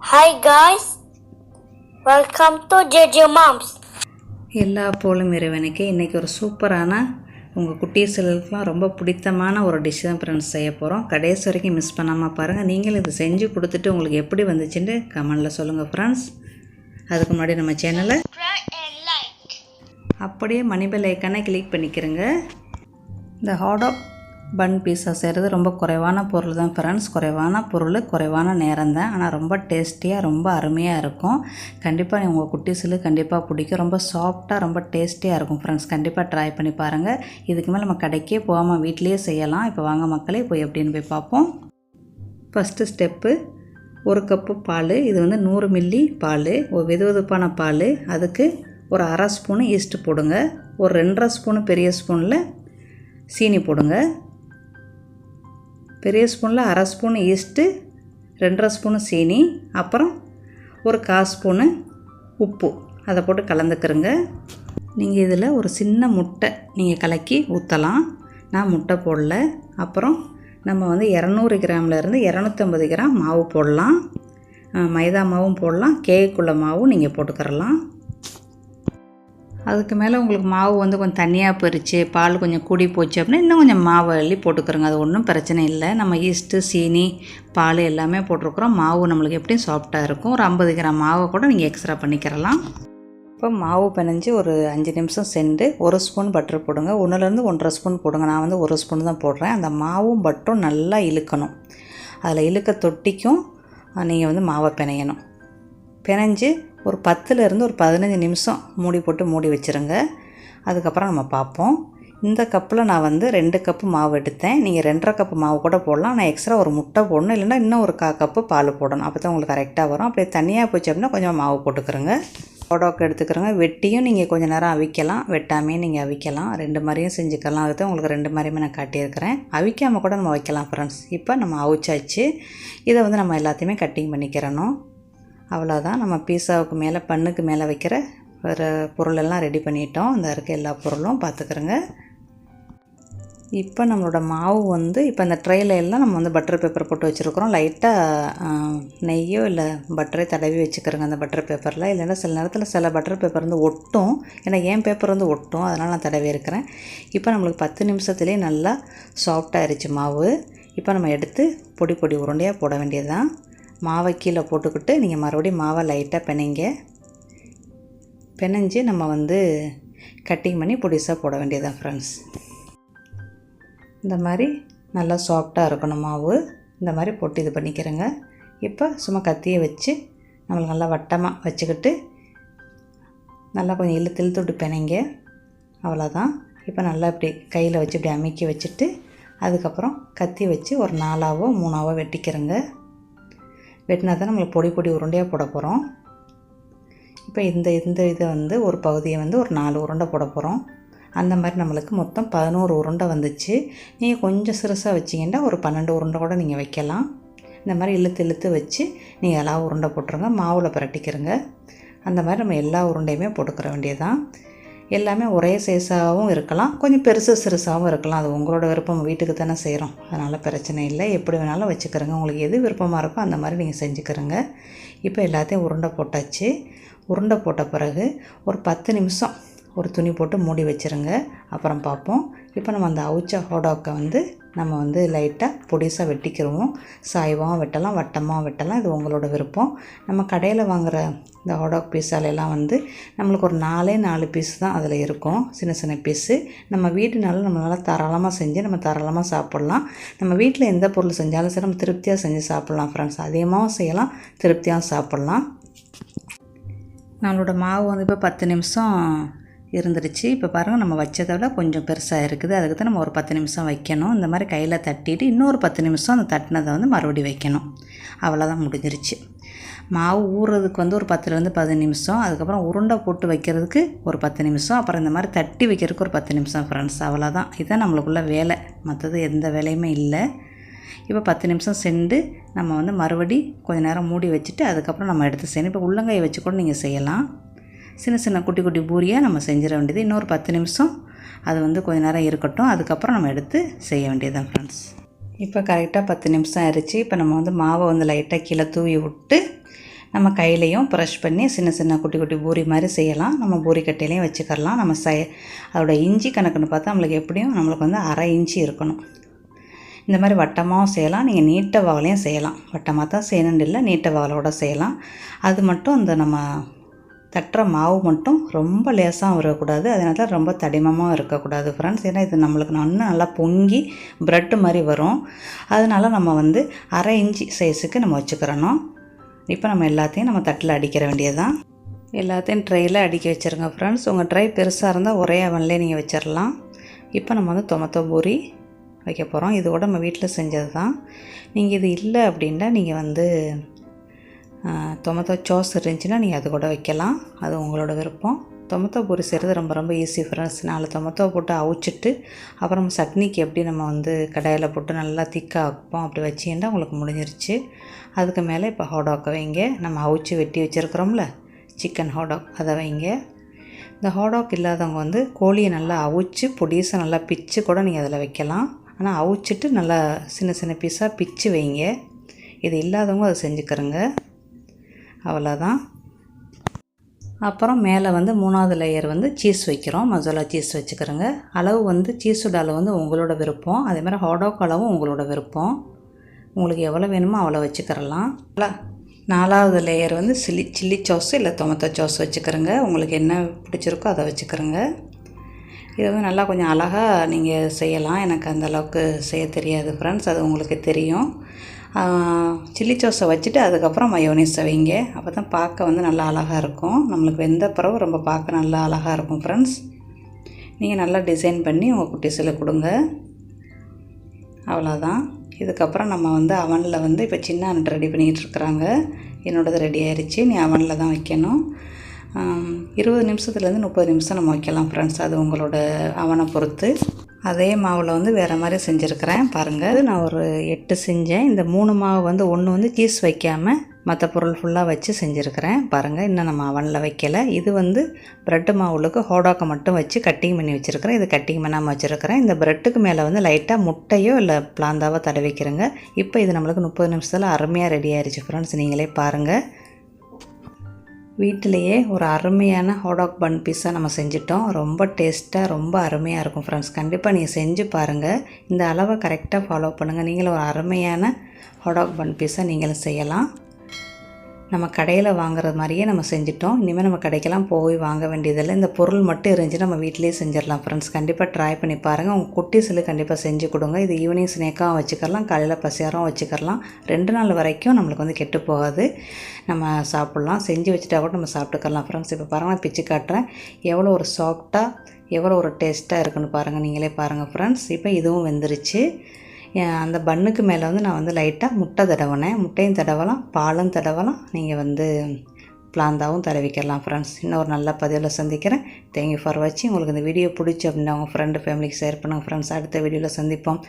Hi guys, welcome to JJ Moms. எல்லா போலும் இறைவனுக்கு இன்றைக்கி ஒரு சூப்பரான உங்கள் குட்டீஸ்களுக்கெலாம் ரொம்ப பிடித்தமான ஒரு டிஷ் தான் ஃப்ரெண்ட்ஸ் செய்ய போகிறோம். கடைசி வரைக்கும் மிஸ் பண்ணாமல் பாருங்கள். நீங்களும் இது செஞ்சு கொடுத்துட்டு உங்களுக்கு எப்படி வந்துச்சுன்னு கமெண்டில் சொல்லுங்கள் ஃப்ரெண்ட்ஸ். அதுக்கு முன்னாடி நம்ம சேனலை அப்படியே மணிபெல் ஐக்கானை கிளிக் பண்ணிக்கிறேங்க. இந்த ஹாடாக் பன் பீஸா செய்கிறது ரொம்ப குறைவான பொருள் தான் ஃப்ரெண்ட்ஸ். குறைவான பொருள், குறைவான நேரம் தான். ஆனால் ரொம்ப டேஸ்டியாக, ரொம்ப அருமையாக இருக்கும். கண்டிப்பாக உங்கள் குட்டீஸுக்கு கண்டிப்பாக பிடிக்கும். ரொம்ப சாஃப்டாக, ரொம்ப டேஸ்டியாக இருக்கும் ஃப்ரெண்ட்ஸ். கண்டிப்பாக ட்ரை பண்ணி பாருங்கள். இதுக்கு மேலே நம்ம கடைக்கே போகாமல் வீட்லேயே செய்யலாம். இப்போ வாங்க மக்களே போய் எப்படின்னு போய் பார்ப்போம். ஃபஸ்ட்டு ஸ்டெப்பு, 1 கப்பு பால். இது 100 மில்லி பால், ஒரு வெதுவெதுப்பான பால். அதுக்கு ஒரு அரை ஸ்பூனு ஈஸ்ட்டு போடுங்க. ஒரு 2.5 ஸ்பூனு பெரிய ஸ்பூனில் சீனி போடுங்க. பெரிய ஸ்பூனில் அரை ஸ்பூனு ஈஸ்ட்டு, 2.5 ஸ்பூனு சீனி, அப்புறம் ஒரு 1/4 ஸ்பூனு உப்பு, அதை போட்டு கலந்துக்கிறங்க. நீங்கள் இதில் ஒரு சின்ன முட்டை நீங்கள் கலக்கி ஊற்றலாம். நான் முட்டை போடல. அப்புறம் நம்ம 200 கிராம்லேருந்து 250 கிராம் மாவு போடலாம். மைதா மாவும் போடலாம், கேக்குள்ள மாவும் நீங்கள் போட்டுக்கிறலாம். அதுக்கு மேலே உங்களுக்கு மாவு கொஞ்சம் தண்ணியாக போயிடுச்சு, பால் கொஞ்சம் கூடி போச்சு அப்படின்னா இன்னும் கொஞ்சம் மாவு அள்ளி போட்டுக்கிறோங்க. அது ஒன்றும் பிரச்சனை இல்லை. நம்ம ஈஸ்ட்டு, சீனி, பால் எல்லாமே போட்டிருக்குறோம். மாவு நம்மளுக்கு எப்படியும் சாஃப்டாக இருக்கும். ஒரு 50 கிராம் மாவை கூட நீங்கள் எக்ஸ்ட்ரா பண்ணிக்கிறலாம். இப்போ மாவு பிணைஞ்சி ஒரு 5 நிமிஷம் சென்று 1 ஸ்பூன் பட்டர் போடுங்க. 1லேருந்து 1.5 ஸ்பூன் போடுங்க. நான் 1 ஸ்பூன் தான் போடுறேன். அந்த மாவும் பட்டரும் நல்லா இழுக்கணும். அதில் இழுக்க தொட்டிக்கும் நீங்கள் மாவை பிணையணும். பிணைஞ்சு ஒரு 10லேருந்து ஒரு 15 நிமிஷம் மூடி போட்டு மூடி வச்சுருங்க. அதுக்கப்புறம் நம்ம பார்ப்போம். இந்த கப்பில் நான் 2 கப்பு மாவு எடுத்தேன். நீங்கள் 2.5 கப்பு மாவு கூட போடலாம். நான் எக்ஸ்ட்ரா ஒரு முட்டை போடணும், இல்லைன்னா இன்னும் ஒரு 1/4 கப்பு பால் போடணும். அப்போ தான் உங்களுக்கு கரெக்டாக வரும். அப்படியே தனியாக போச்சு அப்படின்னா கொஞ்சம் மாவு போட்டுக்கிறோங்க. ஹாடாக் எடுத்துக்கிறோங்க. வெட்டியும் நீங்கள் கொஞ்சம் நேரம் அவிக்கலாம், வெட்டாமையும் நீங்கள் அவிக்கலாம். 2 மாதிரியும் செஞ்சுக்கலாம். அதுதான் உங்களுக்கு 2 மாதிரியுமே நான் காட்டியிருக்கிறேன். அவிக்காமல் கூட நம்ம வைக்கலாம் ஃப்ரெண்ட்ஸ். இப்போ நம்ம அவிச்சாச்சு. இதை நம்ம எல்லாத்தையுமே கட்டிங் பண்ணிக்கிறணும். அவ்வளோதான். நம்ம பீஸாவுக்கு மேலே, பண்ணுக்கு மேலே வைக்கிற ஒரு பொருளெல்லாம் ரெடி பண்ணிட்டோம். இந்த இருக்க எல்லா பொருளும் பார்த்துக்கிறோங்க. இப்போ நம்மளோட மாவு இப்போ இந்த ட்ரையில் எல்லாம் நம்ம பட்டர் பேப்பர் போட்டு வச்சுருக்குறோம். லைட்டாக நெய்யோ இல்லை பட்டரை தடவி வச்சுக்கிறோங்க அந்த பட்டர் பேப்பரில். இல்லைன்னா சில நேரத்தில் சில பட்டர் பேப்பர் ஒட்டும். ஏன்னா என் பேப்பர் ஒட்டும், அதனால் நான் தடவி இருக்கிறேன். இப்போ நம்மளுக்கு 10 நிமிஷத்துலேயே நல்லா சாஃப்டாகிருச்சு மாவு. இப்போ நம்ம எடுத்து பொடி பொடி உருண்டையாக போட வேண்டியது தான். மாவை கீழே போட்டுக்கிட்டு நீங்கள் மறுபடியும் மாவை லைட்டாக பிணைஞ்சு நம்ம கட்டிங் பண்ணி பொடிசாக போட வேண்டியதான் ஃப்ரெண்ட்ஸ். இந்த மாதிரி நல்லா சாஃப்டாக இருக்கணும் மாவு. இந்த மாதிரி போட்டு இது பண்ணிக்கிறேங்க. இப்போ சும்மா கத்தியை வச்சு நம்மளுக்கு நல்லா வட்டமாக வச்சுக்கிட்டு நல்லா கொஞ்சம் இழுத்து விட்டு பிணைங்க. அவ்வளோதான். இப்போ நல்லா இப்படி கையில் வச்சு இப்படி அமுக்கி வச்சுட்டு அதுக்கப்புறம் கத்தி வச்சு ஒரு 4ஆவோ 3ஆவோ வெட்டிக்கிறேங்க. வெட்டினா தான் நம்மளுக்கு பொடி பொடி உருண்டையாக போட போகிறோம். இப்போ இந்த இதை ஒரு பகுதியை ஒரு 4 உருண்டை போட போகிறோம். அந்த மாதிரி நம்மளுக்கு மொத்தம் 11 உருண்டை வந்துச்சு. நீங்கள் கொஞ்சம் சிறுசாக வச்சிங்கன்னா ஒரு 12 உருண்டை கூட நீங்கள் வைக்கலாம். இந்த மாதிரி இழுத்து வச்சு நீங்கள் எல்லா உருண்டை போட்டுருங்க. மாவில் பிரட்டிக்கிறங்க. அந்த மாதிரி நம்ம எல்லா உருண்டையுமே போட்டுக்கிற வேண்டியதான். எல்லாமே ஒரே சைஸாகவும் இருக்கலாம், கொஞ்சம் பெருசு சிறுசாகவும் இருக்கலாம். அது உங்களோட விருப்பம். வீட்டுக்கு தானே செய்கிறோம், அதனால் பிரச்சனை இல்லை. எப்படி வேணாலும் வச்சுக்கிறோங்க. உங்களுக்கு எது விருப்பமாக இருக்கோ அந்த மாதிரி நீங்கள் செஞ்சுக்கிறோங்க. இப்போ எல்லாத்தையும் உருண்டை போட்டாச்சு. உருண்டை போட்ட பிறகு ஒரு 10 நிமிஷம் ஒரு துணி போட்டு மூடி வச்சுருங்க. அப்புறம் பார்ப்போம். இப்போ நம்ம அந்த அவிச்ச ஹாடாக்கை நம்ம லைட்டாக பொடிசாக வெட்டிக்கிடுவோம். சாய்வாகவும் வெட்டலாம், வட்டமாக வெட்டலாம். இது உங்களோட விருப்பம். நம்ம கடையில் வாங்குகிற இந்த ஹாடாக் பீஸாலெல்லாம் நம்மளுக்கு ஒரு 4 பீஸ் தான் அதில் இருக்கும், சின்ன சின்ன பீஸு. நம்ம வீட்டுனாலும் நம்மளால் தாராளமாக செஞ்சு நம்ம தாராளமாக சாப்பிட்லாம். நம்ம வீட்டில் எந்த பொருள் செஞ்சாலும் சரி நம்ம திருப்தியாக செஞ்சு சாப்பிட்லாம் ஃப்ரெண்ட்ஸ். அதிகமாகவும் செய்யலாம், திருப்தியாகவும் சாப்பிட்லாம். நம்மளோட மாவு இப்போ 10 நிமிஷம் இருந்துருச்சு. இப்போ பாருங்கள், நம்ம வச்சதை விட கொஞ்சம் பெருசாக இருக்குது. அதுக்கு தான் நம்ம ஒரு 10 நிமிஷம் வைக்கணும். இந்த மாதிரி கையில் தட்டிட்டு இன்னொரு 10 நிமிஷம் அந்த தட்டினதை மறுபடியும் வைக்கணும். அவ்வளோதான், முடிஞ்சிருச்சு. மாவு ஊறுறதுக்கு ஒரு 10லேருந்து 15 நிமிஷம். அதுக்கப்புறம் உருண்டை போட்டு வைக்கிறதுக்கு ஒரு 10 நிமிஷம். அப்புறம் இந்த மாதிரி தட்டி வைக்கிறதுக்கு ஒரு 10 நிமிஷம் ஃப்ரெண்ட்ஸ். அவ்வளோதான். இதுதான் நம்மளுக்குள்ள வேலை. மற்றது எந்த வேலையுமே இல்லை. இப்போ 10 நிமிஷம் சென்று நம்ம மறுபடி கொஞ்சம் நேரம் மூடி வச்சுட்டு அதுக்கப்புறம் நம்ம எடுத்து செய்யணும். இப்போ உள்ளங்கையை வச்சு கூட நீங்கள் செய்யலாம். சின்ன சின்ன குட்டி குட்டி பூரியாக நம்ம செஞ்சிட வேண்டியது. இன்னொரு 10 நிமிஷம் அது கொஞ்சம் நேரம் இருக்கட்டும். அதுக்கப்புறம் நம்ம எடுத்து செய்ய வேண்டியதுதான் ஃப்ரெண்ட்ஸ். இப்போ கரெக்டாக 10 நிமிஷம் ஆயிடுச்சு. இப்போ நம்ம மாவை லைட்டாக கீழே தூவி விட்டு நம்ம கையிலையும் ப்ரஷ் பண்ணி சின்ன சின்ன குட்டி குட்டி பூரி மாதிரி செய்யலாம். நம்ம பூரி கட்டையிலையும் வச்சுக்கலாம். நம்ம அதோட இஞ்சி கணக்குன்னு பார்த்தா நம்மளுக்கு எப்படியும் நம்மளுக்கு வந்து 1/2 இன்ச்சு இருக்கணும். இந்த மாதிரி வட்டமாகவும் செய்யலாம், நீங்கள் நீட்ட வாகலையும் செய்யலாம். வட்டமாக தான் செய்யணுன்னு இல்லை, நீட்ட வாகலோட செய்யலாம். அது மட்டும் இந்த நம்ம தட்டுற மாவு மட்டும் ரொம்ப லேசாகவும் இருக்கக்கூடாது, அதனால தான் ரொம்ப தடிமமாக இருக்கக்கூடாது ஃப்ரெண்ட்ஸ். ஏன்னா இது நம்மளுக்கு இன்னும் நல்லா பொங்கி ப்ரெட்டு மாதிரி வரும். அதனால் நம்ம வந்து 1/2 இன்ச்சு சைஸுக்கு நம்ம வச்சுக்கிறணும். இப்போ நம்ம எல்லாத்தையும் நம்ம தட்டில் அடிக்கிற வேண்டியதுதான். எல்லாத்தையும் ட்ரையில் அடிக்க வச்சுருங்க ஃப்ரெண்ட்ஸ். உங்கள் ட்ரை பெருசாக இருந்தால் ஒரே அவன்லேயே நீங்கள் வச்சிடலாம். இப்போ நம்ம வந்து டொமேட்டோ பூரி வைக்க போகிறோம். இது கூட நம்ம வீட்டில் செஞ்சது தான். நீங்கள் இது இல்லை அப்படின்னா நீங்கள் வந்து டொமேட்டோ சாஸ் இருந்துச்சுன்னா நீங்கள் அது கூட வைக்கலாம், அது உங்களோட விருப்பம். டொமேட்டோ பூரி செய்கிறது ரொம்ப ரொம்ப ஈஸி ஃப்ரெண்ட்ஸ். 4 டொமேட்டோ போட்டு அவிச்சிட்டு அப்புறம் சட்னிக்கு எப்படி நம்ம வந்து கடாயில் போட்டு நல்லா திக்காக வைப்போம் அப்படி வச்சிங்கன்னா உங்களுக்கு முடிஞ்சிருச்சு. அதுக்கு மேலே இப்போ ஹாடாக் வைங்க. நம்ம அவிச்சு வெட்டி வச்சுருக்குறோம்ல சிக்கன் ஹாடாக், அதை வைங்க. இந்த ஹாடாக் இல்லாதவங்க வந்து கோழியை நல்லா அவிச்சு பொடிசாக நல்லா பிச்சு கூட நீங்கள் அதில் வைக்கலாம். ஆனால் அவிச்சிட்டு நல்லா சின்ன சின்ன பீஸாக பிச்சு வைங்க. இது இல்லாதவங்க அதை செஞ்சுக்கிறங்க. அவ்வளோதான். அப்புறம் மேலே வந்து 3வது லேயர் வந்து சீஸ் வைக்கிறோம். மசாலா சீஸ் வச்சுக்கிறோங்க. அளவு வந்து சீஸோட அளவு வந்து உங்களோட விருப்பம். அதேமாதிரி ஹாடாக் அளவும் உங்களோட விருப்பம். உங்களுக்கு எவ்வளோ வேணுமோ அவ்வளோ வச்சுக்கிறலாம். 4வது லேயர் வந்து சில்லி சாஸ் இல்லை டொமேட்டோ சாஸ் வச்சுக்கிறோங்க. உங்களுக்கு என்ன பிடிச்சிருக்கோ அதை வச்சுக்கிறோங்க. இதை வந்து நல்லா கொஞ்சம் அழகாக நீங்கள் செய்யலாம். எனக்கு அந்தளவுக்கு செய்ய தெரியாது ஃப்ரெண்ட்ஸ், அது உங்களுக்கு தெரியும். சில்லி சாஸை வச்சுட்டு அதுக்கப்புறம் மயோனீஸை வைங்க. அப்போ தான் பார்க்க வந்து நல்லா அழகாக இருக்கும். நம்மளுக்கு வெந்த பிறகு ரொம்ப பார்க்க நல்லா அழகாக இருக்கும் ஃப்ரெண்ட்ஸ். நீங்கள் நல்லா டிசைன் பண்ணி உங்கள் குட்டீஸில் கொடுங்க. அவ்வளோதான். இதுக்கப்புறம் நம்ம வந்து அவனில் வந்து இப்போ சின்ன அண்ட் ரெடி பண்ணிகிட்டு இருக்கிறாங்க. என்னோடது ரெடி ஆயிடுச்சு. நீ அவனில் தான் வைக்கணும். 20 நிமிஷத்துலேருந்து 30 நிமிஷம் நம்ம வைக்கலாம் ஃப்ரெண்ட்ஸ், அது உங்களோட அவனை பொறுத்து. அதே மாவில் வந்து வேறு மாதிரி செஞ்சுருக்கிறேன் பாருங்கள். நான் ஒரு 8 செஞ்சேன். இந்த 3 மாவு வந்து ஒன்று வந்து சீஸ் வைக்காமல் மற்ற பொருள் ஃபுல்லாக வச்சு செஞ்சுருக்கிறேன் பாருங்கள். இன்னும் நம்ம அவனில் வைக்கலை. இது வந்து ப்ரெட்டு மாவுளுக்கு ஹாடாக்கை மட்டும் வச்சு கட்டிங் பண்ணி வச்சுருக்கிறேன். இது கட்டிங் பண்ணாமல் வச்சுருக்கிறேன். இந்த ப்ரெட்டுக்கு மேலே வந்து லைட்டாக முட்டையோ இல்லை பிளாந்தாவோ தடவிக்கிறேங்க. இப்போ இது நம்மளுக்கு 30 நிமிஷத்தில் அருமையாக ரெடி ஆயிடுச்சு ஃப்ரெண்ட்ஸ். நீங்களே பாருங்கள். வீட்டிலையே ஒரு அருமையான ஹாடாக் பன் பீஸா நம்ம செஞ்சிட்டோம். ரொம்ப டேஸ்ட்டாக ரொம்ப அருமையாக இருக்கும் ஃப்ரெண்ட்ஸ். கண்டிப்பாக நீங்கள் செஞ்சு பாருங்கள். இந்த அளவை கரெக்டாக ஃபாலோ பண்ணுங்கள். நீங்களும் ஒரு அருமையான ஹாடாக் பன் பீஸா நீங்களும் செய்யலாம். நம்ம கடையில் வாங்குறது மாதிரியே நம்ம செஞ்சிட்டோம். இனிமேல் நம்ம கடைக்கெல்லாம் போய் வாங்க வேண்டியதில்லை. இந்த பொருள் மட்டும் இருந்துச்சு நம்ம வீட்டிலேயே செஞ்சிடலாம் ஃப்ரெண்ட்ஸ். கண்டிப்பாக ட்ரை பண்ணி பாருங்கள். உங்கள் குட்டீஸில் கண்டிப்பாக செஞ்சு கொடுங்க. இது ஈவினிங் ஸ்நாக்காகவும் வச்சுக்கலாம், காலையில் பசியாரம் வச்சுக்கலாம். 2 நாள் வரைக்கும் நம்மளுக்கு வந்து கெட்டு போகாது. நம்ம சாப்பிட்லாம். செஞ்சு வச்சுட்டா கூட நம்ம சாப்பிட்டுக்கலாம் ஃப்ரெண்ட்ஸ். இப்போ பாருங்கள், பிச்சு காட்டுறேன். எவ்வளோ ஒரு சாஃப்டாக எவ்வளோ ஒரு டேஸ்ட்டாக இருக்குன்னு பாருங்கள். நீங்களே பாருங்கள் ஃப்ரெண்ட்ஸ். இப்போ இதுவும் வெந்துருச்சு. அந்த பன்னுக்கு மேலே வந்து நான் வந்து லைட்டாக முட்டை தடவினேன். முட்டையும் தடவலாம், பாலும் தடவலாம். நீங்கள் வந்து பிளாந்தாவும் தடவிக்கலாம் ஃப்ரெண்ட்ஸ். இன்னும் ஒரு நல்ல பதிவில் சந்திக்கிறேன். தேங்க்யூ ஃபார் வாட்சிங். உங்களுக்கு இந்த வீடியோ பிடிச்சி அப்படின்னா உங்கள் ஃப்ரெண்டு ஃபேமிலிக்கு ஷேர் பண்ணுங்கள் ஃப்ரெண்ட்ஸ். அடுத்த வீடியோவில் சந்திப்போம்.